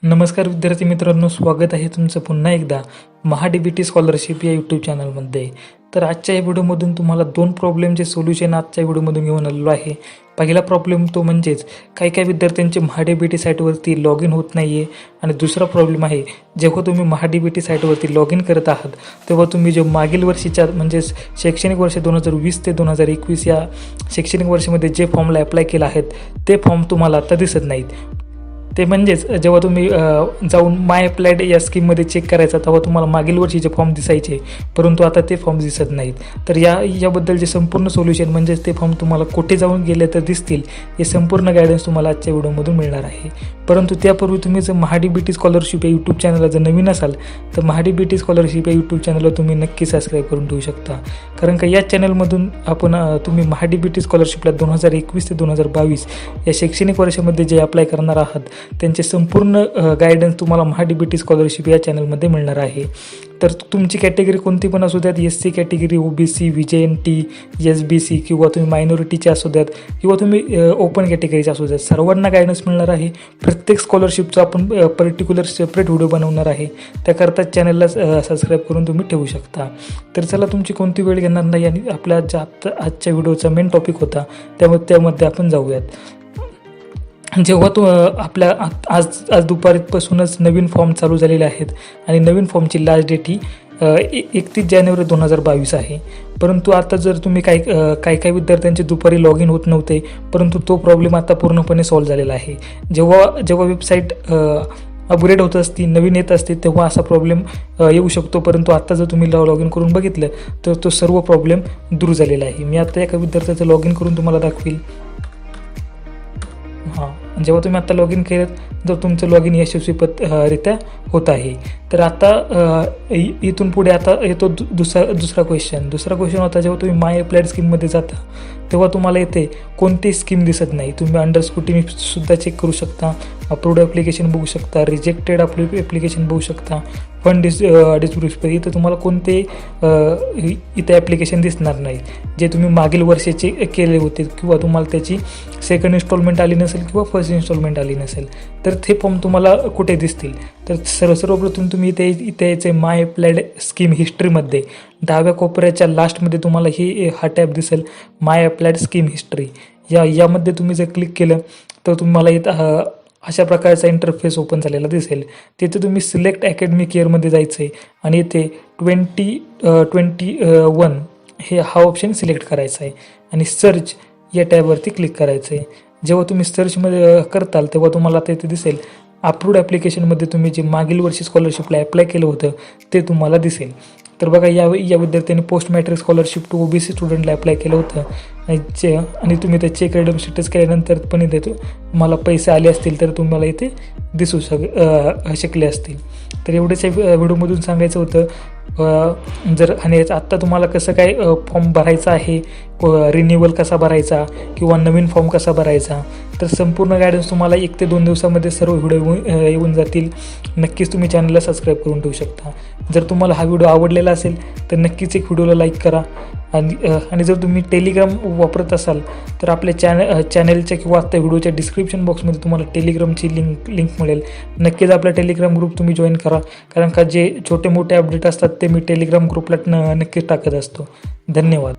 नमस्कार विद्यार्थी मित्रांनो, स्वागत आहे तुमचं पुन्हा एकदा महाडीबीटी स्कॉलरशिप या यूट्यूब चॅनलमध्ये. तर आजच्या या व्हिडिओमधून तुम्हाला दोन प्रॉब्लेमचे सोल्युशन आजच्या व्हिडिओमधून घेऊन आलेलो आहे. पहिला प्रॉब्लेम तो म्हणजेच काही महाडीबीटी साईटवरती साईटवरती लॉग इन होत नाही आहे. आणि दुसरा प्रॉब्लेम आहे, जेव्हा तुम्ही महाडीबीटी साईटवरती लॉग इन करत आहात तेव्हा तुम्ही जे मागील वर्षीच्या म्हणजेच शैक्षणिक वर्ष 2020 ते 2021 या शैक्षणिक वर्षामध्ये जे फॉर्मला अप्लाय केलं आहेत ते फॉर्म तुम्हाला आता दिसत नाहीत. ते म्हणजेच जेव्हा तुम्ही जाऊन माय अप्लाइड या स्कीममध्ये चेक करायचा तेव्हा तुम्हाला मागील वर्षीचे फॉर्म दिसायचे, परंतु आता ते फॉर्म दिसत नाहीत. तर याबद्दलचे संपूर्ण सोल्युशन म्हणजेच ते फॉर्म तुम्हाला कुठे जाऊन गेले तर दिसतील हे संपूर्ण गायडन्स तुम्हाला आजच्या व्हिडिओमधून मिळणार आहे. परंतु त्यापूर्वी तुम्ही जर महाडीबीटी स्कॉलरशिप या यूट्यूब चॅनलला जर नवीन असाल तर महाडीबीटी स्कॉलरशिप या यूट्यूब चॅनलला तुम्ही नक्की सबस्क्राईब करून ठेवू शकता. कारण का या चॅनलमधून आपण तुम्ही महाडीबीटी स्कॉलरशिपला 2021 ते 2022 या शैक्षणिक वर्षामध्ये जे अप्लाय करणार आहात त्यांचे संपूर्ण गायडन्स तुम्हाला महाडीबीटी स्कॉलरशिप या चॅनलमध्ये मिळणार आहे. तर तुमची कॅटेगरी कोणती पण असू द्यात, SC category, OBC, VJNT, SBC किंवा तुम्ही मायनॉरिटीचे असू द्यात किंवा तुम्ही ओपन कॅटेगरीचे असू द्यात, सर्वांना गायडन्स मिळणार आहे. प्रत्येक स्कॉलरशिपचा आपण पर्टिक्युलर सेपरेट व्हिडिओ बनवणार आहे. त्याकरता चॅनलला सबस्क्राईब करून तुम्ही ठेवू शकता. तर चला, तुमची कोणती वेळ घेणार नाही आणि आपल्या आजच्या व्हिडिओचा मेन टॉपिक होता त्यामध्ये आपण जाऊयात. जेव्हा आपल्या आज दुपारपासूनच नवीन फॉर्म चालू झालेले आहेत आणि नवीन फॉर्मची लास्ट डेट ही 31 जानेवारी 2022 आहे. परंतु आता जर तुम्ही काही विद्यार्थ्यांचे दुपारी लॉग इन होत नव्हते, परंतु तो प्रॉब्लेम आता पूर्णपणे सॉल्व्ह झालेला आहे. जेव्हा वेबसाईट अपग्रेड होत असती, नवीन येत असते, तेव्हा असा प्रॉब्लेम येऊ शकतो. परंतु आता जर तुम्ही लॉग इन करून बघितलं तर तो सर्व प्रॉब्लेम दूर झालेला आहे. मी आता एका विद्यार्थ्याचं लॉग इन करून तुम्हाला दाखवील. जेव्हा तुम्ही आता लॉग इन केलं तर तुमचं लॉग इन यशस्वीरित्या होत आहे. तर आता इथून पुढे आता येतो दुसरा क्वेश्चन होता, जेव्हा तुम्ही माय अप्लाइड स्कीममध्ये जाता तेव्हा तुम्हाला येथे कोणतीही स्कीम दिसत नाही. तुम्ही अंडर स्क्रुटिनी सुद्धा चेक करू शकता, अप्रूव्ड ॲप्लिकेशन बघू शकता, रिजेक्टेड ॲप्लिकेशन बघू शकता, फंड डिस्ब्युट इथं तुम्हाला कोणते इथे ॲप्लिकेशन दिसणार नाही जे तुम्ही मागील वर्षाचे केले होते किंवा तुम्हाला त्याची सेकंड इन्स्टॉलमेंट आली नसेल किंवा फर्स्ट इन्स्टॉलमेंट आली नसेल तर ते फॉर्म तुम्हाला कुठे दिसतील. तर सर्वप्रथम तुम्ही इथे यायचे माय अप्लाइड स्कीम हिस्ट्रीमध्ये डाव्या कोपऱ्याच्या लास्टमध्ये तुम्हाला हा टॅब दिसेल, माय अप्लाइड स्कीम हिस्ट्री. यामध्ये तुम्ही जर क्लिक केलं तर तुम्हाला इथं अशा प्रकारचा इंटरफेस ओपन झालेला दिसेल. तिथे तुम्ही सिलेक्ट अकॅडमिक इयरमध्ये जायचं आहे आणि इथे 2021 हा ऑप्शन सिलेक्ट करायचा आहे आणि सर्च या टॅबवरती क्लिक करायचं आहे. जेव्हा तुम्ही सर्चमध्ये करताल तेव्हा तुम्हाला आता इथे दिसेल अप्रूव्ड ॲप्लिकेशनमध्ये तुम्ही जे मागील वर्षी स्कॉलरशिपला अप्लाय केलं होतं ते तुम्हाला दिसेल. तर बघा, या विद्यार्थ्यांनी post matric scholarship to OBC स्टुडंटला अप्लाय केलं होतं आणि तुम्ही ते चेक रिडम स्टेटस केल्यानंतर पण इथे तुम्हाला पैसे आले असतील तर तुम्हाला इथे दिसू शकले असतील. तर एवढंच व्हिडिओमधून सांगायचं होतं. आणि आत्ता तुम्हाला कसं काय फॉर्म भरायचा आहे, रिन्युअल कसा भरायचा किंवा नवीन फॉर्म कसा भरायचा, तर संपूर्ण गायडन्स तुम्हाला 1 ते 2 दिवसामध्ये सर्व व्हिडिओ येऊन जातील. नक्कीच तुम्ही चॅनलला सबस्क्राईब करून ठेवू शकता. जर तुम्हाला हा व्हिडिओ आवडलेला असेल तर नक्कीच एक व्हिडिओला लाईक करा आणि जर तुम्ही टेलिग्राम वापरत असाल तर आपल्या चॅनलच्या किंवा आता व्हिडिओच्या डिस्क्रिप्शन बॉक्समध्ये तुम्हाला टेलिग्रामची लिंक मिळेल. नक्कीच आपला टेलिग्राम ग्रुप तुम्ही जॉईन करा, कारण का जे छोटे मोठे अपडेट असतात ते मी टेलिग्राम ग्रुपला नक्कीच टाकत असतो. धन्यवाद.